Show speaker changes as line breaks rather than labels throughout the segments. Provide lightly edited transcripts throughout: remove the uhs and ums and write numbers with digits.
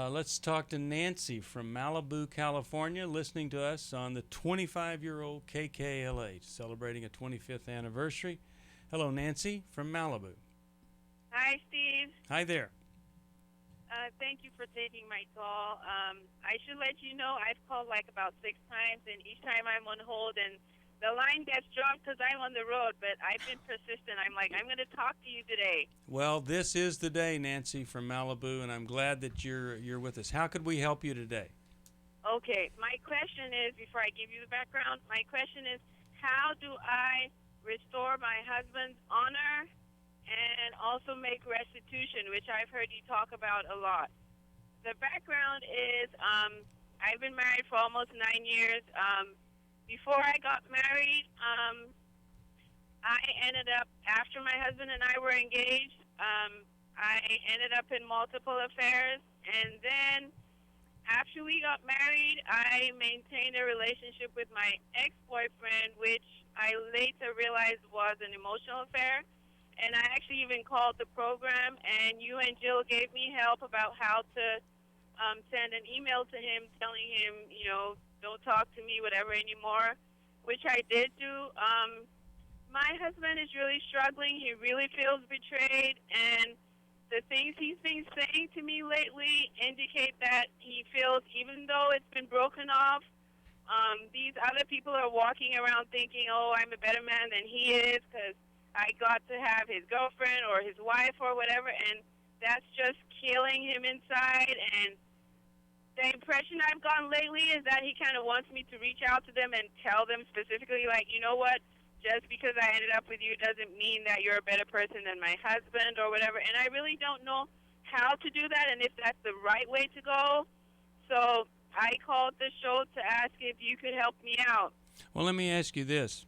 Let's talk to Nancy from Malibu, California, listening to us on the 25-year-old KKLH, celebrating a 25th anniversary. Hello, Nancy from Malibu.
Hi, Steve.
Hi there.
Thank you for taking my call. I should let you know I've called like about 6 times, and each time I'm on hold, and the line gets dropped because I'm on the road, but I've been persistent. I'm like, I'm going to talk to you today.
Well, this is the day, Nancy from Malibu, and I'm glad that you're with us. How could we help you today?
Okay, my question is, before I give you the background, my question is, how do I restore my husband's honor and also make restitution, which I've heard you talk about a lot? The background is I've been married for almost 9 years. Before I got married, I ended up, after my husband and I were engaged, I ended up in multiple affairs. And then after we got married, I maintained a relationship with my ex-boyfriend, which I later realized was an emotional affair. And I actually even called the program, and you and Jill gave me help about how to send an email to him telling him, don't talk to me, whatever, anymore, which I did do. My husband is really struggling. He really feels betrayed, and the things he's been saying to me lately indicate that he feels, even though it's been broken off, these other people are walking around thinking, oh, I'm a better man than he is because I got to have his girlfriend or his wife or whatever, and that's just killing him inside. And the impression I've gotten lately is that he kind of wants me to reach out to them and tell them specifically, like, you know what, just because I ended up with you doesn't mean that you're a better person than my husband or whatever. And I really don't know how to do that and if that's the right way to go. So I called the show to ask if you could help me out.
Well, let me ask you this.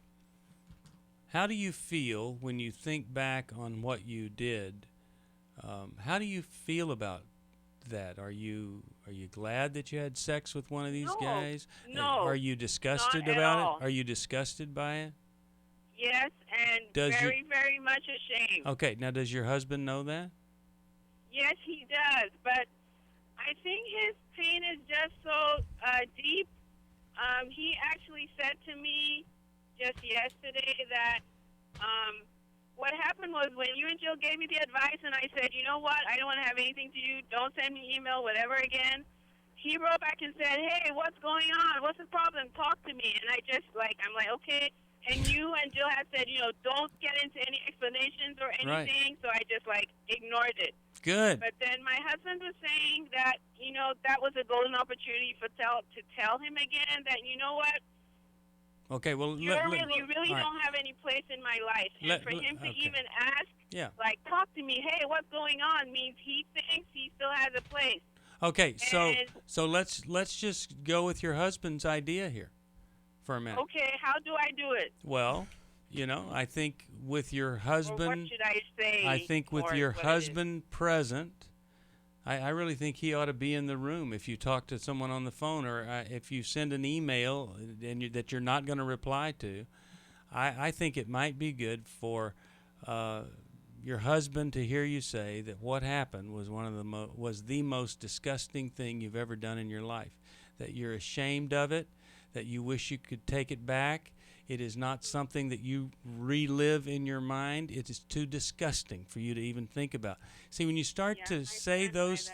How do you feel when you think back on what you did? How do you feel about that? Are you glad that you had sex with one of these guys?
No.
Are you disgusted
not
about
at all.
it? Are you disgusted by it?
Yes, and very much ashamed.
Okay, now does your husband know that?
Yes, he does, but I think his pain is just so deep. He actually said to me just yesterday that what happened was when you and Jill gave me the advice and I said, you know what, I don't want to have anything to do, don't send me email, whatever again, he wrote back and said, hey, what's going on? What's the problem? Talk to me. And I'm like, okay. And you and Jill had said, don't get into any explanations or anything, right. So I just, ignored it.
Good.
But then my husband was saying that, that was a golden opportunity to tell him again that, you know what,
okay, well,
you really don't have any place in my life. And for him to even ask, talk to me, hey, what's going on, means he thinks he still has a place.
Okay, so let's just go with your husband's idea here for a minute.
Okay, how do I do it?
Well, I think with your husband,
or what should I say?
I think with your husband present, I really think he ought to be in the room if you talk to someone on the phone or if you send an email that you're not going to reply to. I think it might be good for your husband to hear you say that what happened was was the most disgusting thing you've ever done in your life, that you're ashamed of it, that you wish you could take it back. It is not something that you relive in your mind. It is too disgusting for you to even think about. See, when you start to say those,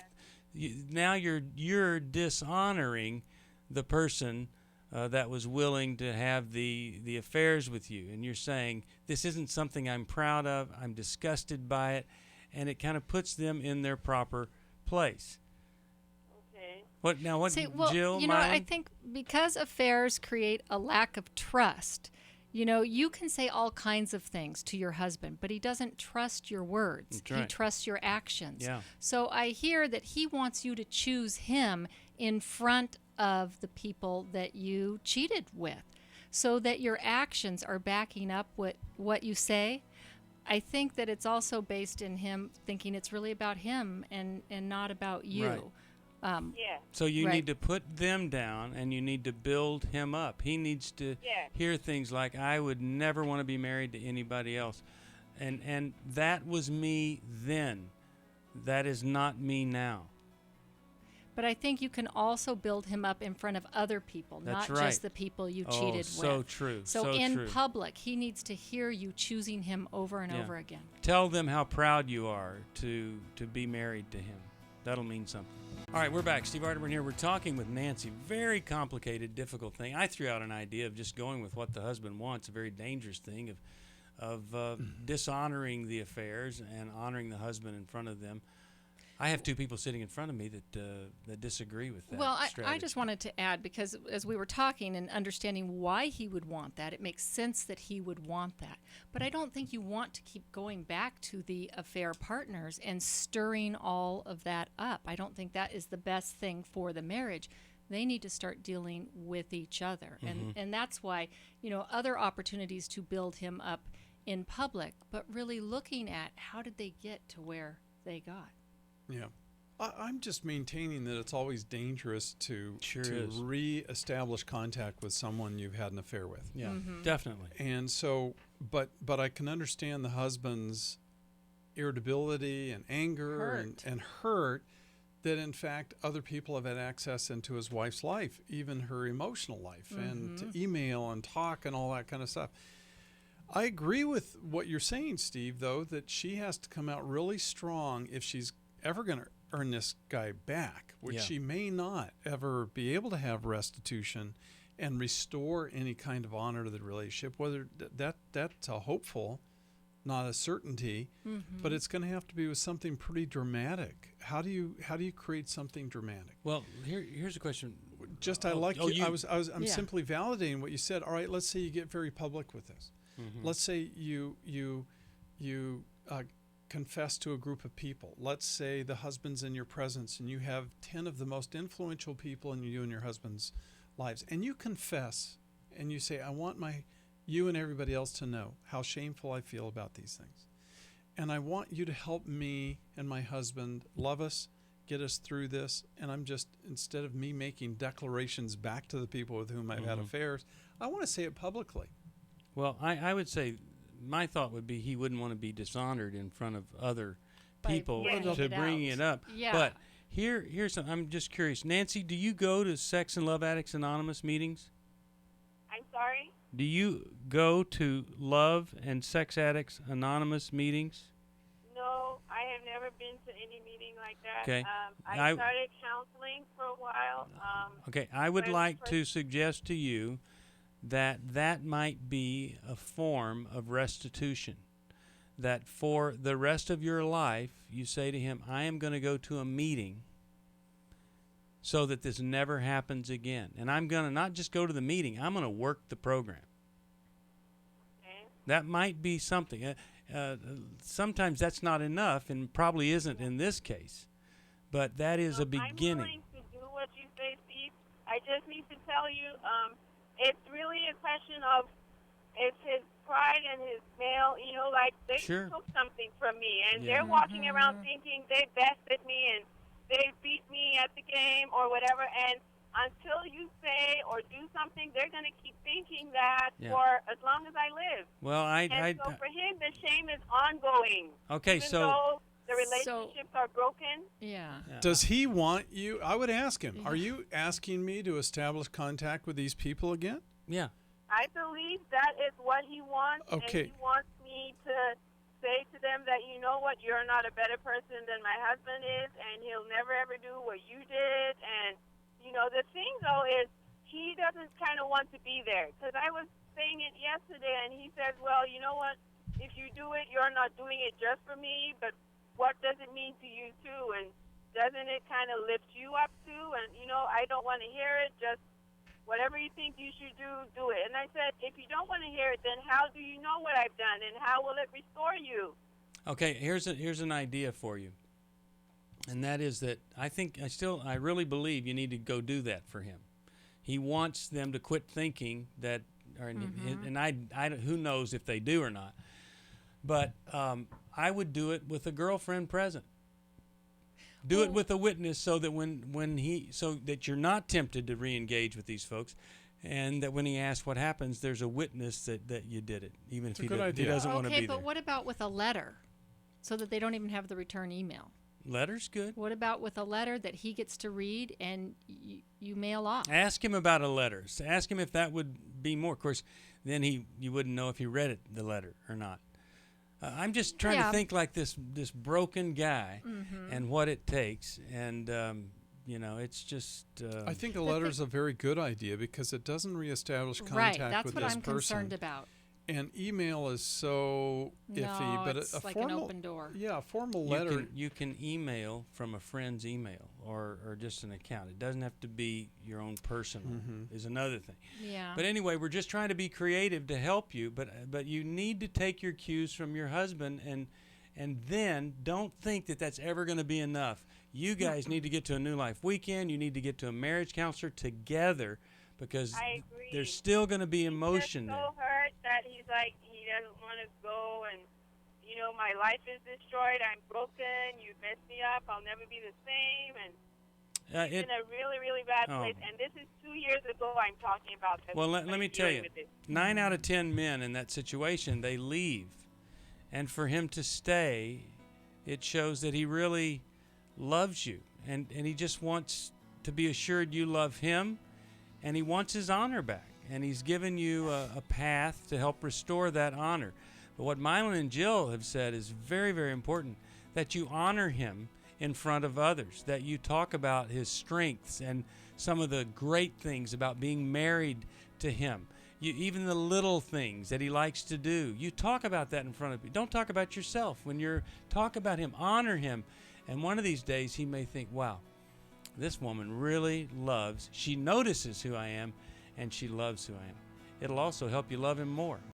now you're dishonoring the person that was willing to have the affairs with you, and you're saying this isn't something I'm proud of. I'm disgusted by it, and it kind of puts them in their proper place. What now? What, Jill?
I think because affairs create a lack of trust. You can say all kinds of things to your husband, but he doesn't trust your words.
That's right.
He trusts your actions.
Yeah.
So I hear that he wants you to choose him in front of the people that you cheated with, so that your actions are backing up what you say. I think that it's also based in him thinking it's really about him and not about you.
Right. So you need to put them down and you need to build him up. He needs to hear things like, I would never want to be married to anybody else. And that was me then. That is not me now.
But I think you can also build him up in front of other people,
That's
not
right.
just the people you
Oh,
cheated
so
with.
true.
So,
So
in
true.
public, he needs to hear you choosing him over and
Yeah.
over again.
Tell them how proud you are to be married to him. That'll mean something. All right, we're back. Steve Arterburn here. We're talking with Nancy. Very complicated, difficult thing. I threw out an idea of just going with what the husband wants, a very dangerous thing of dishonoring the affairs and honoring the husband in front of them. I have two people sitting in front of me that disagree with that
Well, I
strategy.
just wanted to add, because as we were talking and understanding why he would want that, it makes sense that he would want that. But I don't think you want to keep going back to the affair partners and stirring all of that up. I don't think that is the best thing for the marriage. They need to start dealing with each other. And that's why, other opportunities to build him up in public, but really looking at how did they get to where they got.
Yeah. I'm just maintaining that it's always dangerous to
Sure is.
re-establish contact with someone you've had an affair with.
Yeah, definitely.
And so, but I can understand the husband's irritability and anger and hurt that in fact other people have had access into his wife's life, even her emotional life, and to email and talk and all that kind of stuff. I agree with what you're saying, Steve, though, that she has to come out really strong if she's ever going to earn this guy back, which
Yeah.
she may not ever be able to have restitution and restore any kind of honor to the relationship. Whether that's a hopeful, not a certainty, but it's going to have to be with something pretty dramatic. How do you create something dramatic?
Well, here's a question.
I'm
Yeah.
simply validating what you said. All right, let's say you get very public with this. Let's say you confess to a group of people. Let's say the husband's in your presence and you have 10 of the most influential people in you and your husband's lives, and you confess and you say, I want you and everybody else to know how shameful I feel about these things, and I want you to help me and my husband love us, get us through this. And I'm just, instead of me making declarations back to the people with whom I've had affairs, I want to say it publicly.
Well, I would say my thought would be he wouldn't want to be dishonored in front of other
By
people
bringing
to
it
bring
out.
it up.
Yeah.
But here's something. I'm just curious. Nancy, do you go to Sex and Love Addicts Anonymous meetings?
I'm sorry?
Do you go to Love and Sex Addicts Anonymous meetings?
No, I have never been to any meeting like that.
Okay.
I started counseling for a while.
Okay, I would
When
like
first-
to suggest to you that might be a form of restitution. That for the rest of your life, you say to him, I am going to go to a meeting so that this never happens again. And I'm going to not just go to the meeting, I'm going to work the program.
Okay.
That might be something. Sometimes that's not enough, and probably isn't in this case. But that is a
I'm
beginning.
willing to do what you say, Steve. I just need to tell you, it's really a question of it's his pride and his male, like they
Sure.
took something from me, and
Yeah.
they're walking around thinking they bested me and they beat me at the game or whatever. And until you say or do something, they're going to keep thinking that
Yeah.
for as long as I live.
Well,
And so for him, the shame is ongoing.
okay,
Even
so
though the relationships are broken.
Yeah.
Does he want you? I would ask him, are you asking me to establish contact with these people again?
yeah.
I believe that is what he wants.
Okay.
And he wants me to say to them that, you know what, you're not a better person than my husband is, and he'll never ever do what you did. And, the thing, though, is he doesn't kind of want to be there. Because I was saying it yesterday, and he says, well, you know what, if you do it, you're not doing it just for me, but what does it mean to you, too? And doesn't it kind of lift you up, too? And, I don't want to hear it. Just whatever you think you should do it. And I said, if you don't want to hear it, then how do you know what I've done, and how will it restore you?
Okay, here's an idea for you. And that is that I really believe you need to go do that for him. He wants them to quit thinking that, and I who knows if they do or not. But I would do it with a girlfriend present. Do it with a witness, so that so that you're not tempted to re-engage with these folks, and that when he asks what happens, there's a witness that you did it, even if
a
he
good
he
idea.
doesn't want to
Okay,
be
but
there.
what about with a letter, so that they don't even have the return email?
Letter's good.
What about with a letter that he gets to read and you mail off?
Ask him about a letter. So ask him if that would be more. Of course, then you wouldn't know if he read it, the letter or not. I'm just trying to think like this broken guy and what it takes. And, it's just...
I think a letter is a very good idea because it doesn't reestablish contact
right, that's
with
what
this
I'm
person.
concerned about.
And email is so iffy,
No,
but
it's
a
like
formal,
an open door.
Yeah, a formal letter.
You can email from a friend's email or just an account. It doesn't have to be your own personal. Is another thing.
Yeah.
But anyway, we're just trying to be creative to help you. But you need to take your cues from your husband, and then don't think that that's ever going to be enough. You guys need to get to a New Life weekend. You need to get to a marriage counselor together, because
I agree.
there's still going to be emotion
He's
there.
so hurt that he's like, he doesn't want to go, and my life is destroyed. I'm broken. You messed me up. I'll never be the same. And he's in a really, really bad place. And this is 2 years ago I'm talking about this.
Well, let me tell you, 9 out of 10 men in that situation, they leave. And for him to stay, it shows that he really loves you. And he just wants to be assured you love him, and he wants his honor back. And he's given you a path to help restore that honor. But what Mylon and Jill have said is very, very important, that you honor him in front of others, that you talk about his strengths and some of the great things about being married to him. Even the little things that he likes to do, you talk about that in front of people. Don't talk about yourself. When you're talk about him, honor him. And one of these days he may think, wow, this woman really she notices who I am, and she loves who I am. It'll also help you love him more.